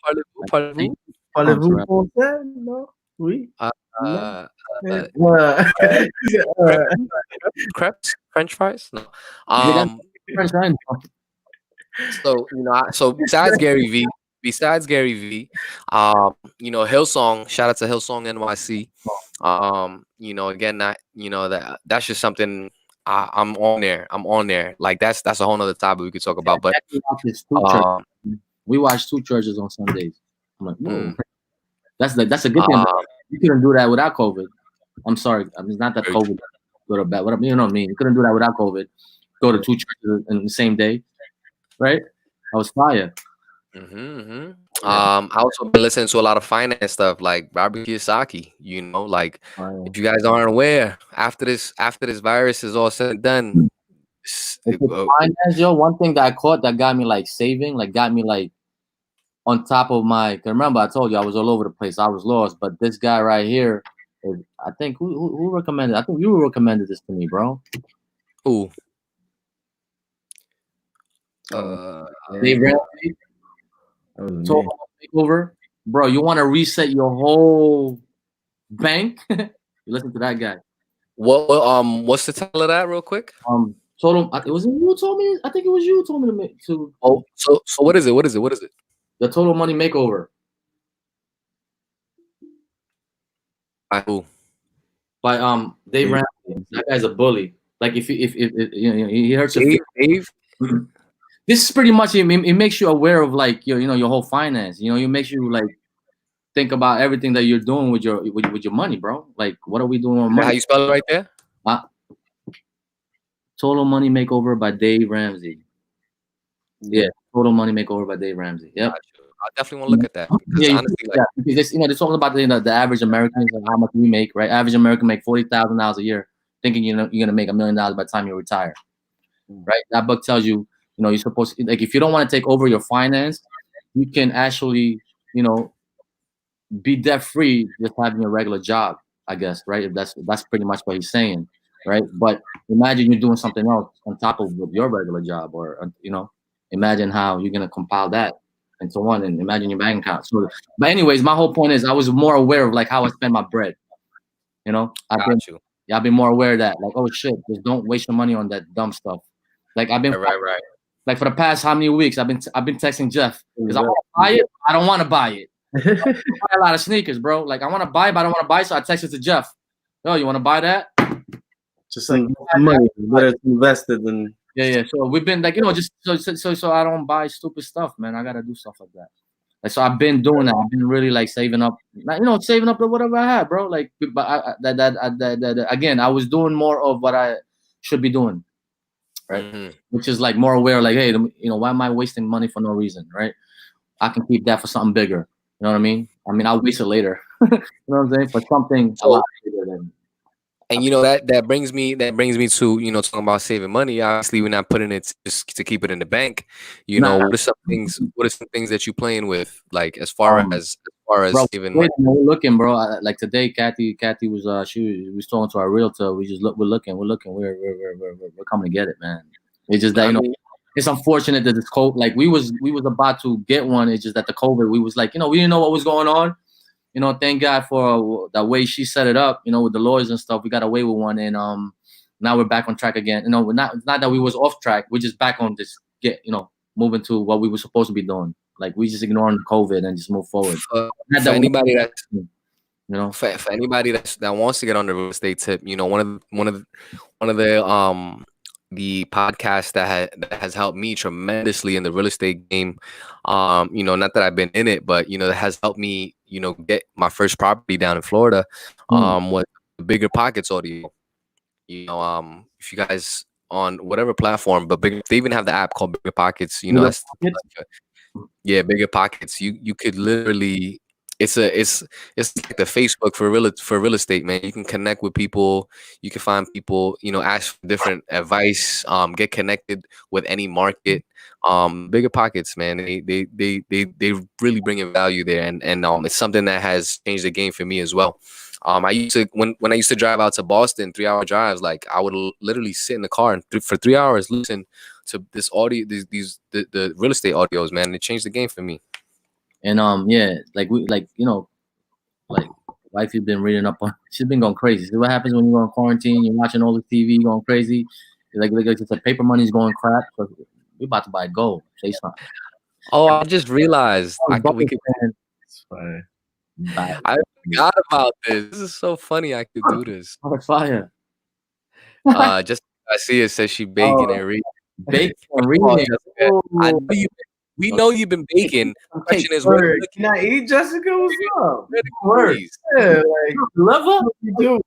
Parlez-vous français? No. Oui. Crepes, French fries? No. French, I know. So besides Gary V, Hillsong, shout out to Hillsong NYC. Again, that's just something I'm on there. Like that's a whole nother topic we could talk about. But we watched 2 churches on Sundays. I'm like, whoa. That's a good thing. You couldn't do that without COVID. I'm sorry. I mean, it's not that COVID good or bad. Whatever, you know what I mean? You couldn't do that without COVID. Go to 2 churches in the same day, right? I was fire. I also been listening to a lot of finance stuff, like Robert Kiyosaki. If you guys aren't aware, after this virus is all said and done, finance, one thing that I caught that got me like saving, like got me like on top of my. Remember, I told you I was all over the place. I was lost, but this guy right here, I think who recommended? I think you recommended this to me, bro. Who? Dave Ramsey. Makeover, bro. You want to reset your whole bank? You listen to that guy. What's the title of that, real quick? Total. It was you told me. I think it was you told me to make to. Oh, so what is it? What is it? The Total Money Makeover. By who? By Dave Ramsey. That guy's a bully. Like if he hurts your Dave. This is pretty much it makes you aware of like your whole finance. It makes you like think about everything that you're doing with your money, bro. Like what are we doing with money? How you spell it right there? Total Money Makeover by Dave Ramsey. Yeah, Total Money Makeover by Dave Ramsey. Yep. I definitely want to look at that. Because they're talking about the average Americans and how much we make, right? Average American make $40,000 a year, thinking you're gonna make $1 million by the time you retire, right? That book tells you, you're supposed to, like, if you don't want to take over your finance, you can actually, be debt free just having a regular job, I guess, right? That's pretty much what he's saying, right? But imagine you're doing something else on top of your regular job, or imagine how you're gonna compile that and so on, and imagine your bank account. So, but anyways, my whole point is I was more aware of like how I spend my bread. I've been more aware of that, like, oh shit, just don't waste your money on that dumb stuff. Like I've been right. Like for the past how many weeks I've been texting Jeff because I want to buy it. I don't want to buy it. I buy a lot of sneakers, bro. Like I want to buy, but I don't want to buy. So I texted to Jeff. Yo, you want to buy that? Just like money, better invested in. Yeah. So we've been like, just so I don't buy stupid stuff, man. I gotta do stuff like that. Like so, I've been doing that. I've been really like saving up, saving up whatever I had, bro. Like, but again, I was doing more of what I should be doing. Right, which is like more aware, like, hey, why am I wasting money for no reason, right? I can keep that for something bigger. You know what I mean? I'll waste it later. You know what I'm saying? For something a lot bigger than. And that brings me to talking about saving money. Obviously, we're not putting it just to keep it in the bank. What are some things that you playing with, like as far as bro, saving money? We're looking, bro. Like today, Kathy was she was talking to our realtor. We're looking. We're coming to get it, man. It's just that it's unfortunate that this COVID, like we was about to get one. It's just that the COVID, we was like, we didn't know what was going on. Thank God for the way she set it up, with the lawyers and stuff. We got away with one, and now we're back on track again. We're not that we was off track. We're just back on this, moving to what we were supposed to be doing. Like we just ignoring COVID and just move forward. For anybody that wants to get on the real estate tip, one of the podcasts that has helped me tremendously in the real estate game. Not that I've been in it, but that has helped me, get my first property down in Florida. Was the Bigger Pockets audio. If you guys on whatever platform, but they even have the app called Bigger Pockets. Bigger Pockets. You could literally it's like the Facebook for real estate, man. You can connect with people, you can find people, ask for different advice, get connected with any market. Bigger pockets, man. They really bring in value there, and it's something that has changed the game for me as well. I used to when I used to drive out to Boston, 3-hour drives, like I would literally sit in the car and for 3 hours listen to this audio, the real estate audios, man. It changed the game for me. And yeah, like like wifey's been reading up on. She's been going crazy. See what happens when you go on quarantine? You're watching all the TV, going crazy. Like it's like paper money's going crap. So we're about to buy gold. Say something. Oh, I just realized we could. It's fine. I forgot about this. This is so funny. I could do this. Fire. Just I see it says she baking and reading. Baking and reading. I know we know you've been baking. The question is, can I eat, Jessica? What's up? Yeah, like liver. You do.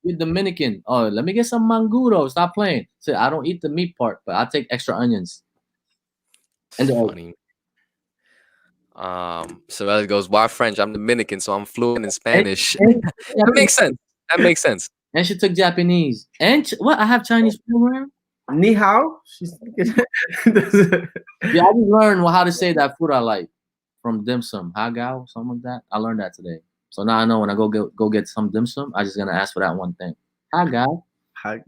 You're Dominican. Oh, let me get some mangudo. Stop playing. So I don't eat the meat part, but I take extra onions. And funny. So Ellie goes, why French? I'm Dominican, so I'm fluent in Spanish. That makes sense. That makes sense. And she took Japanese. And what? I have Chinese program. Ni hao. Yeah, I just learned how to say that food I like from dim sum, hagao, something like that. I learned that today. So now I know when I go get some dim sum, I'm just gonna ask for that one thing. Hagao.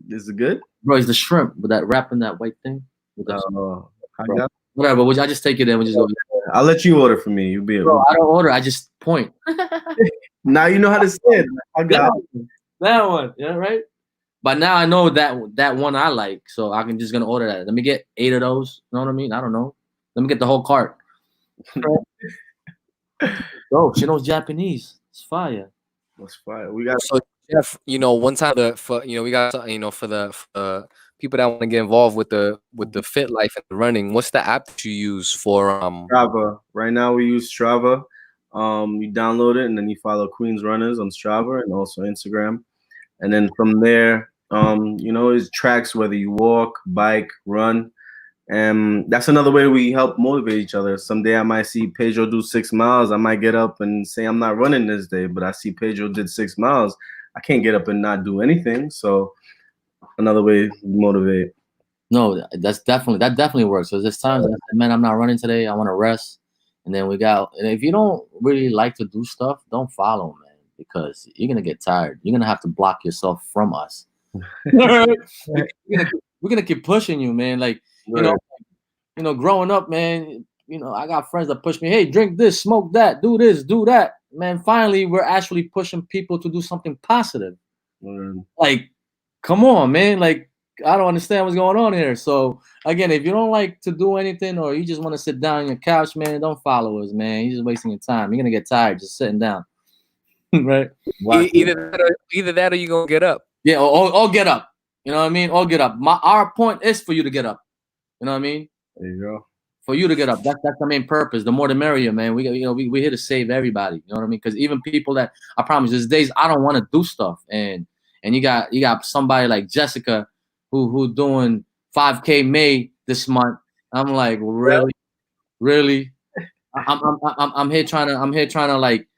Is it good? Bro, it's the shrimp with that wrap in that white thing. Whatever, I just take it in. We just go. I'll let you order for me. You'll be Bro, I don't order. I just point. Now you know how to say it. That one. Yeah, right. But now I know that one I like, so I can just gonna order that. Let me get 8 of those. You know what I mean? I don't know. Let me get the whole cart. Oh, she knows Japanese. It's fire. That's fire. We got so Jeff. One time we got for the people that want to get involved with the FitLife and the running. What's the app that you use for Strava? Right now we use Strava. You download it and then you follow Queens Runners on Strava and also Instagram. And then from there, it tracks whether you walk, bike, run. And that's another way we help motivate each other. Someday I might see Pedro do 6 miles. I might get up and say I'm not running this day, but I see Pedro did 6 miles. I can't get up and not do anything. So another way to motivate. No, that definitely works. So there's times man, I'm not running today. I want to rest. And then and if you don't really like to do stuff, don't follow, man, because you're gonna get tired. You're gonna have to block yourself from us. We're gonna keep pushing you, man. Like growing up, man. I got friends that push me. Hey, drink this, smoke that, do this, do that. Man, finally, we're actually pushing people to do something positive. Like, come on, man. Like, I don't understand what's going on here. So again, if you don't like to do anything or you just want to sit down on your couch, man, don't follow us, man. You're just wasting your time. You're gonna get tired just sitting down. Right? Either that or you're gonna get up. Yeah, or get up. You know what I mean? Or get up. Our point is for you to get up. You know what I mean? There you go. For you to get up. That's the main purpose. The more the merrier, man. We're here to save everybody. You know what I mean? Because even people that I promise there's days I don't want to do stuff. And you got somebody like Jessica who doing 5K May this month. I'm like, really? I'm here trying to like,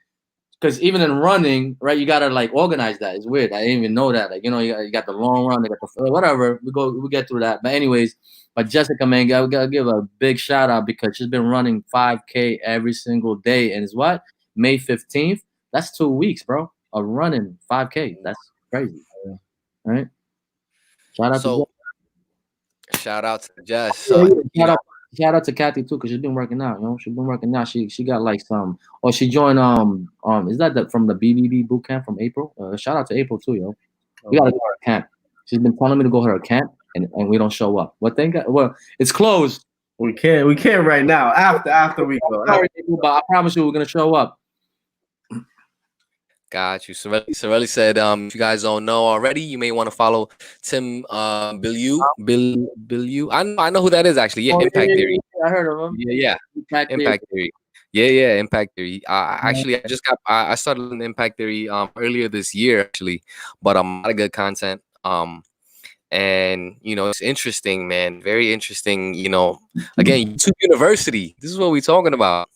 because even in running, right, you gotta like organize that. It's weird. I didn't even know that. Like, you got the long run, you got the whatever. We get through that. But anyways, but Jessica, man, we gotta give a big shout out because she's been running 5K every single day, and it's what May 15th. That's 2 weeks, bro, of running 5K. That's crazy. All right. Shout out to Jess. Shout out to Kathy too, because she's been working out. She's been working out. She got like some. Or she joined is that from the BBB boot camp from April? Shout out to April too, yo. We gotta go to her camp. She's been telling me to go to her camp, and we don't show up. Well, it's closed. We can't right now. After we go. But I promise you, we're gonna show up. Got you. Sorelli said, if you guys don't know already, you may want to follow Tim Bilyeu. I know who that is actually. Yeah, Impact Theory. I heard of him. Yeah. Impact Theory. Yeah, Impact Theory. Actually, I started on Impact Theory earlier this year actually, but a lot of good content. And it's interesting, man. Very interesting. Again, YouTube University. This is what we're talking about.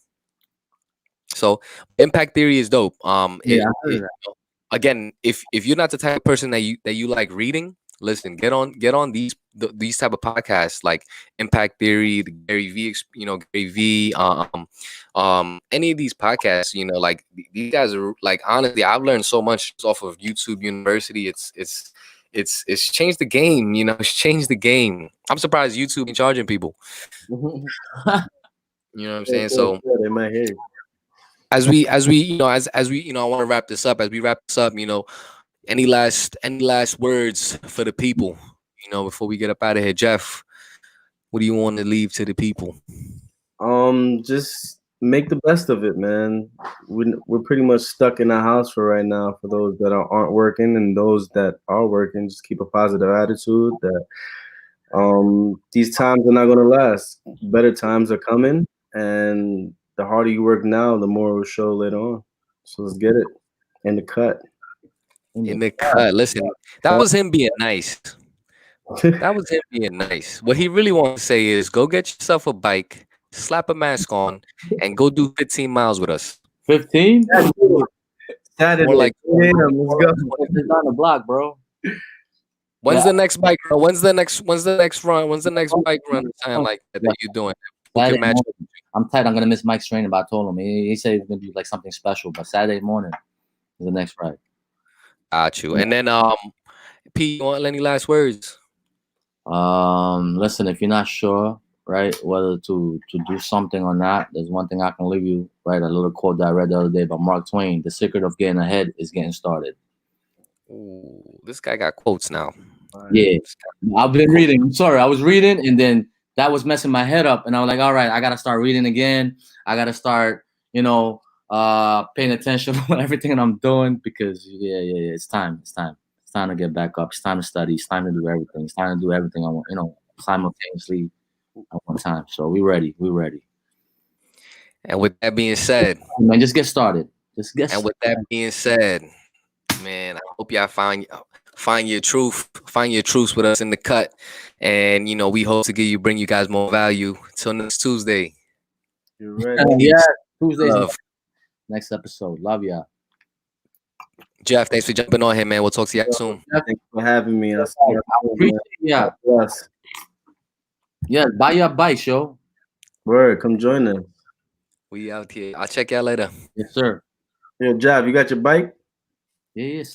So impact theory is dope. Yeah, I heard that. Again, if you're not the type of person that you like reading, listen, get on these type of podcasts like Impact Theory, the Gary V, Gary V, any of these podcasts, like these guys are like, honestly, I've learned so much off of YouTube University. It's changed the game, it's changed the game. I'm surprised YouTube ain't charging people. You know what I'm saying? So they might hear you. as we as we I want to wrap this up. As we wrap this up, any last words for the people, before we get up out of here? Jeff, what do you want to leave to the people? Just make the best of it, man. We're pretty much stuck in the house for right now. For those that aren't working, and those that are working, just keep a positive attitude that these times are not going to last. Better times are coming, and the harder you work now, the more it will show later on. So let's get it in the cut. In the cut. Listen, that was him being nice. That was him being nice. What he really wants to say is, go get yourself a bike, slap a mask on, and go do 15 miles with us. 15? Saturday. More like, let's go. It's on the block, bro. When's the next bike run? When's the next run? When's the next bike run time like that you're doing? I'm tight. I'm gonna miss Mike's training, but I told him he said he's gonna do like something special. But Saturday morning is the next ride. Got you. And then Pete, you want any last words? Listen, if you're not sure, right, whether to do something or not, there's one thing I can leave you, right? A little quote that I read the other day by Mark Twain: "The secret of getting ahead is getting started." Ooh, this guy got quotes now. Yeah, I've been reading. I'm sorry, I was reading, and then that was messing my head up, and I was like, all right, I gotta start reading again. I gotta start, paying attention to everything I'm doing, because it's time to get back up. It's time to study. It's time to do everything. It's time to do everything I want, simultaneously at one time. So we're ready. And with that being said, man, just get started. With that being said, man, I hope y'all find your truth with us in the cut, and we hope to bring you guys more value. Till next Tuesday. You're ready. Yeah, Tuesday's next episode. Love y'all. Jeff, thanks for jumping on here, man. We'll talk to you soon. Thanks for having me. Yeah. Yeah, buy your bike, yo. Word, come join us. We out here. I'll check y'all later. Yes, sir. Yo, Jav, you got your bike? Yeah.